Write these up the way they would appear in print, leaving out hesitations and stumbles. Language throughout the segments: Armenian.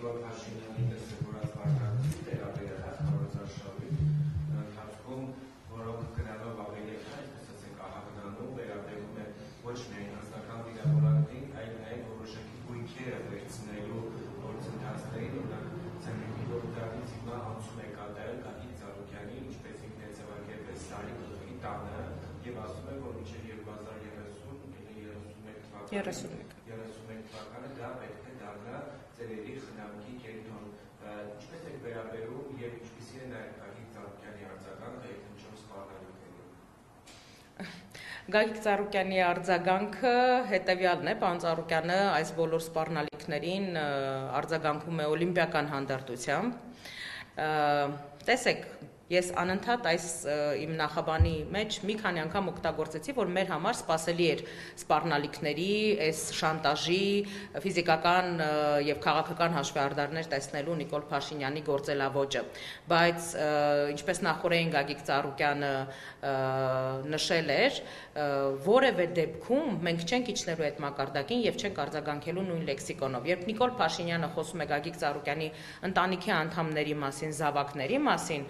Նիկոլ Փաշինյանի դրսևորած վարքագծի վերաբերյալ քարոզարշավի ընթացքում, որոնք գնալով ավելի այսպես ասենք ահագնանում վերաբերում է ոչ միայն անձնական վիրավորանքներին, այլ նաև որոշակի գույքերը վերցնելու գործընթացներին, օրինակ ցեմենտի գործարից հիմա անցում է կատարել Գագիկ Ծառուկյանի, ինչպես ինքն է ձևակերպել Սարի գլխի տանը եւ ասում է, որ մինչեւ 2031 թվականը դա պետք է դառնա ծերերի խնամքի կենտրոն։ Ինչպես եք վերաբերում եւ ինչպիսի է նաեւ Գագիկ Ծառուկյանի արձագանքը այդ հնչյուն սպառնալիքներին։ Գագիկ Ծառուկյանի արձագանքը հետևյալն է, պարոն Ծառուկյանը այս բոլոր սպառնալիքներին արձագանքում է օլիմպիական հանդարտությամբ։ Տեսեք, ես անընդհատ այս իմ նախաբանի մեջ մի քանի անգամ օգտագործեցի, որ մեր համար սպասելի էր սպառնալիքների, այս շանտաժի, ֆիզիկական եւ քաղաքական հաշվեհարդարներ տեսնելու Նիկոլ Փաշինյանի գործելավոճը, բայց ինչպես նախորդին Գագիկ Ծառուկյանը նշել էր, որևէ դեպքում մենք չենք իջնելու այդ մակարդակին եւ չենք արձագանքելու նույն լեքսիկոնով։ Երբ Նիկոլ Փաշինյանը խոսում է Գագիկ Ծառուկյանի ընտանիքի անդամների մասին, զավակների մասին,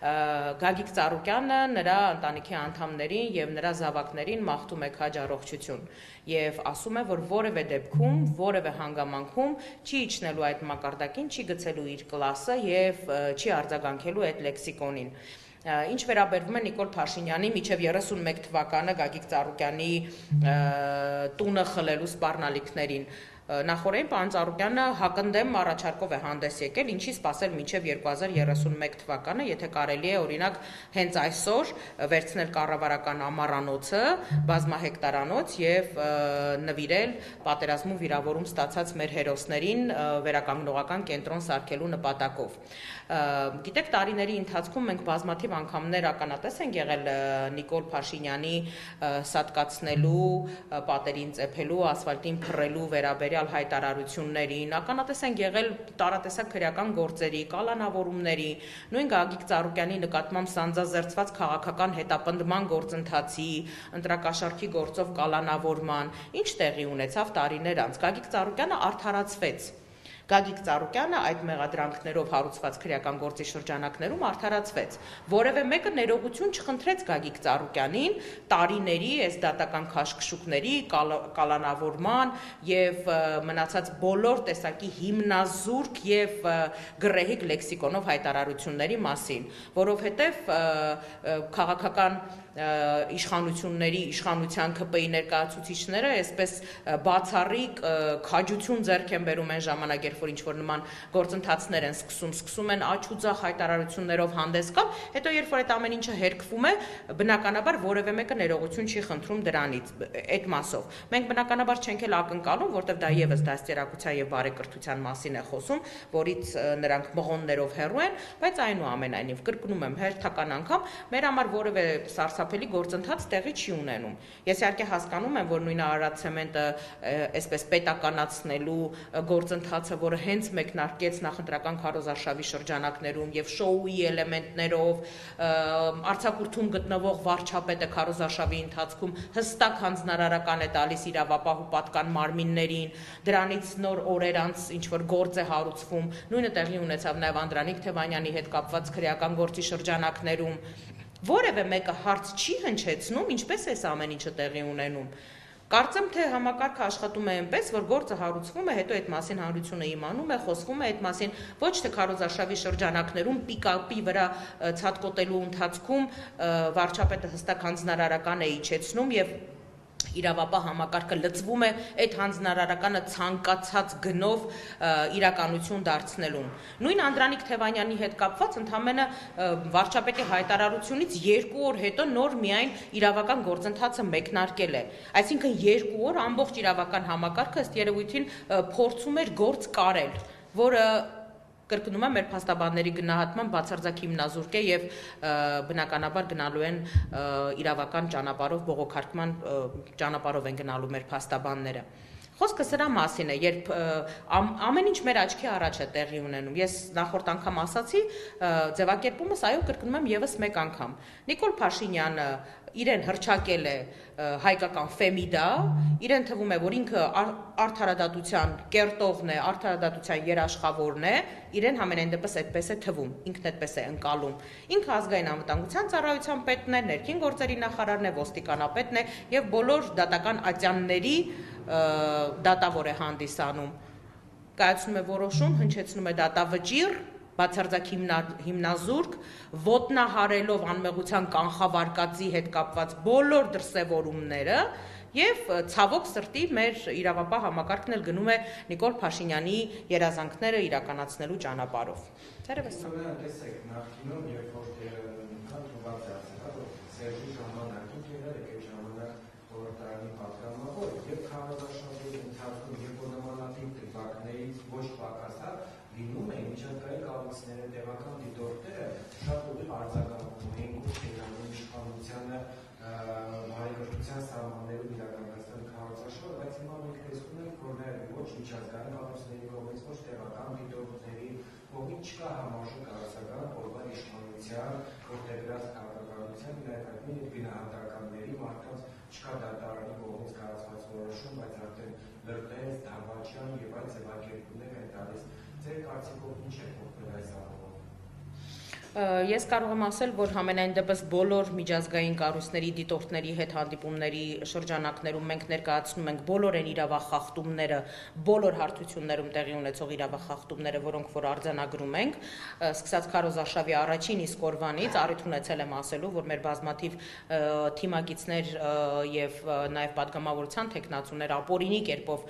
Գագիկ Ծառուկյանը նրա ընտանիքի անդամներին եւ նրա զավակներին մաղթում է քաջ առողջություն եւ ասում է, որ որևէ դեպքում, որևէ հանգամանքում չի իջնելու այդ մակարդակին, չի գցելու իր կլասը եւ չի արձագանքելու այդ լեքսիկոնին։ Ինչ վերաբերվում է Նիկոլ Փաշինյանի մինչև 31 թվականը Գագիկ Ծառուկյանի տունը խլելու սպառնալիքներին, նախորդին պարոն Ծառուկյանը հակընդդեմ առաջարկով է հանդես եկել, ինչի սպասել մինչև 2031 թվականը, եթե կարելի է օրինակ հենց այսօր վերցնել կառավարական ամառանոցը, բազմահեկտարանոց եւ նվիրել պատերազմում վիրավորում ստացած մեր հերոսներին վերականգնողական կենտրոն սարքելու նպատակով։ Գիտեք, տարիների ընթացքում մենք բազմաթիվ անգամներ ականատես ենք եղել Նիկոլ Փաշինյանի սատկացնելու, պատերին ծեփելու, ասֆալտին փռելու վերաբերյալ հայտարարություններին, ականատես ենք եղել տարատեսակ քրեական գործերի, կալանավորումների, նույն Գագիկ Ծառուկյանի նկատմամբ սանձազերծված քաղաքական հետապնդման գործընթացի, ընտրակաշառքի գործով կալանավորման, ինչ տեղի ունեցավ տարիներ անց։ Գագիկ Ծառուկյանը արդարացվեց։ Գագիկ Ծառուկյանը այդ մեղադրանքներով հարուցված քրեական գործի շրջանակներում արդարացվեց։ Որևէ մեկը ներողություն չխնդրեց Գագիկ Ծառուկյանին տարիների այս դատական քաշքշուկների, կալանավորման եւ մնացած բոլոր տեսակի հիմնազուրկ եւ գռեհիկ լեքսիկոնով հայտարարությունների մասին, որովհետեւ քաղաքական իշխանությունների, իշխանության ԿՊ-ի ներկայացուցիչները այսպես բացառիկ քաջություն ձեռք են բերում այն ժամանակ, երբ որ ինչ-որ նման գործընթացներ են սկսում են աչ ու ձախ հայտարարություններով հանդես գալ, հետո երբ որ այդ ամեն ինչը հերքվում է, բնականաբար որևէ մեկը ներողություն չի խնդրում դրանից, այդ մասով։ Մենք բնականաբար չենք էլ ակնկալում, որտեղ դա եւս դաստիարակության եւ բարեկրթության մասին է խոսում, որից նրանք մղոններով հեռու են, բայց այնուամենայնիվ կրկնում եմ հերթական անգամ, մեր համար որևէ սարսափելի գործընթաց տեղի չի ունենում։ Ես իհարկե հասկանում եմ, որ նույն Արարատ ցեմենտը այսպես պետականացնելու գործընթացը, որը հենց մեկնարկեց նախընտրական քարոզարշավի շրջանակներում եւ շոուի էլեմենտներով, արձակուրդում գտնվող վարչապետը քարոզարշավի ընթացքում հստակ հանձնարարական է տալիս իրավապահ ու պատկան մարմիններին, դրանից նոր օրեր անց ինչ որ գործ է հարուցվում, նույնը տեղի ունեցավ նաեւ Անդրանիկ Թևանյանի հետ կապված քրեական գործի շրջանակներում։ Որևէ մեկը հարց չի հնչեցնում, ինչպես է ամեն ինչը տեղի ունենում։ Կարծեմ, թե համակարգը աշխատում է այնպես, որ գործը հարուցվում է, հետո այդ մասին հանրությունը իմանում է, խոսվում է այդ մասին, ոչ թե քարոզարշավի շրջանակներում պիկապի վրա ցատկոտելու ընթացքում վարչապետը հստակ հանձնարարական է իջեցնում եւ իրավապահ համակարգը լծվում է այդ հանձնարարականը ցանկացած գնով իրականություն դարձնելուն։ Նույն Անդրանիկ Թևանյանի հետ կապված ընդամենը վարչապետի հայտարարությունից 2 օր հետո նոր միայն իրավական գործընթացը մեկնարկել է։ Այսինքն 2 օր ամբողջ իրավական համակարգը ըստ երևույթին փորձում էր գործ կարել, որը կրկնում եմ, մեր փաստաբանների գնահատման բացարձակ հիմնազուրկ է եւ բնականաբար գնալու են իրավական ճանապարհով, բողոքարկման ճանապարհով են գնալու մեր փաստաբանները։ Խոսքը սրա մասին է, երբ ամեն ինչ մեր աչքի առաջ է տեղի ունենում։ Ես նախորդ անգամ ասացի, ձևակերպումս այո կրկնում եմ եւս մեկ անգամ։ Նիկոլ Փաշինյանը իրեն հռչակել է հայկական Ֆեմիդա, իրեն թվում է, որ ինքը արդարադատության կերտողն է, արդարադատության երաշխավորն է, իրեն համենայն դեպս այդպես է թվում, ինքն այդպես է ընկալում։ Ինքը ազգային անվտանգության ծառայության պետն է, ներքին գործերի նախարարն է, ոստիկանապետն է եւ բոլոր դատական ատյանների դատավոր է հանդիսանում, կայացնում է որոշում, հնչեցնում է դատավճիռ, բացարձակ հիմնազուրկ, ոտնահարելով անմեղության կանխավարկածի հետ կապված բոլոր դրսևորումները եւ ցավոք սրտի մեր իրավապահ համակարգն էլ գնում է Նիկոլ Փաշինյանի երազանքները իրականացնելու ճանապարհով։ Թերևս տեսեք, նախկինում երբ որ թողած է ասել, որ Սերժի ժամանակին եղել է այդ ժամանակ խորհրդարանի պատգամավոր եւ քարոզարշավների ընթացքում երբ որ նմանատիպ դեպքերից ոչ պակասա լինում է միջազգային կառույցները տեղական դիտորդները շատ ուղիղ արձագանքում էին գուցեանում իշխանությանը բարեկրթության սահմաններում իրականացնել քարոզարշավը, բայց հիմա մենք տեսնում ենք, որ նաեւ ոչ միջազգային կառույցների կողմից, ոչ տեղական դիտորդների կողմից չկա համարժեք արձագանք օրվա իշխանության որտեղած քաղաքականության ներկայացնում եւ գնահատականների մարդկանց չկա դատարանի կողմից կայացված որոշում, բայց արդեն լրտես, դավաճան եւ այլ ձևակերպումներ են տալիս։ Ձեր կարծիքով ինչ է փոխվել այս առումով։ Ես կարող եմ ասել, որ համենայն դեպս բոլոր միջազգային կառույցների դիտորդների հետ հանդիպումների շրջանակներում մենք ներկայացնում ենք բոլոր այն իրավախախտումները, բոլոր հարթություններում տեղի ունեցող իրավախախտումները, որոնք որ արձանագրում ենք, սկսած քարոզարշավի առաջին իսկ օրվանից առիթ ունեցել եմ ասելու, որ մեր բազմաթիվ թիմակիցներ եւ նաեւ պատգամավորության տեխնացուներ ապօրինի կերպով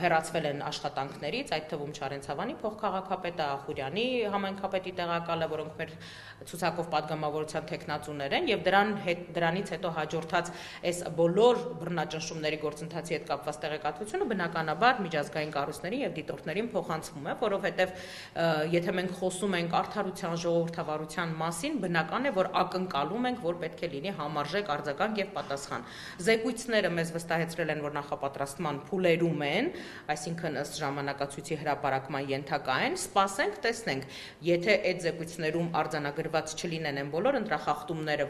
հեռացվել են աշխատանքներից, այդ թվում Չարենցավանի փոխքաղաքապետը, Ախուրյանի համայնքապետի տեղակալը, որոնք մեր ցուցակով պատգամավորության տեխնացուներ են եւ դրանից հետո հաջորդած այս բոլոր բռնաճնշումների գործընթացի հետ կապված տեղեկատվությունը բնականաբար միջազգային կառույցների եւ դիտորդներին փոխանցվում է, որովհետեւ եթե մենք խոսում ենք արդարության ժողովրդավարության մասին, բնական է, որ ակնկալում ենք, որ պետք է լինի համարժեք արձագանք եւ պատասխան։ Զեկույցները մեզ վստահեցրել են, որ նախապատրաստման փուլերում են, այսինքն ըստ ժամանակացույցի հրապարակման ենթակա են, սպասենք, տեսնենք, եթե այդ զեկույցներում արձանագրված չլինեն են բոլոր ընտրախախտումները,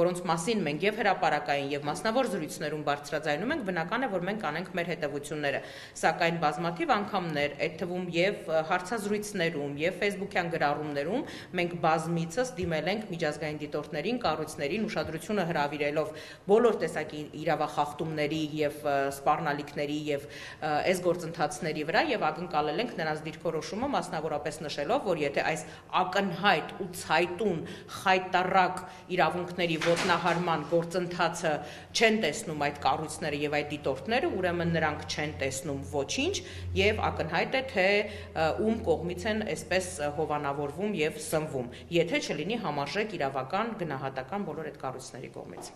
որոնց մասին մենք եւ հրապարակային եւ մասնավոր զրույցներում բարձրաձայնում ենք, բնական է, որ մենք անենք մեր հետևությունները, սակայն բազմաթիվ անգամներ, այդ թվում եւ հարցազրույցներում եւ Facebook-յան գրառումներում մենք բազմիցս դիմել ենք միջազգային դիտորդներին, կառույցներին ուշադրությունը հրավիրելով բոլոր տեսակի իրավախախտումների եւ սպառնալիքների եւ այս գործընթացների վրա եւ ակնկալել ենք նրանց դիրքորոշումը, մասնավորապես նշելով, որ եթե այս ակնհայտ ու ցայտուն խայտառակ իրավունքների ոտնահարման գործընթացը չեն տեսնում այդ կառույցները եւ այդ դիտորդները, ուրեմն նրանք չեն տեսնում ոչինչ եւ ակնհայտ է, թե ում կողմից են այսպես հովանավորվում եւ սնվում, եթե չլինի համարժեք իրավական գնահատական բոլոր այդ կառույցների կողմից։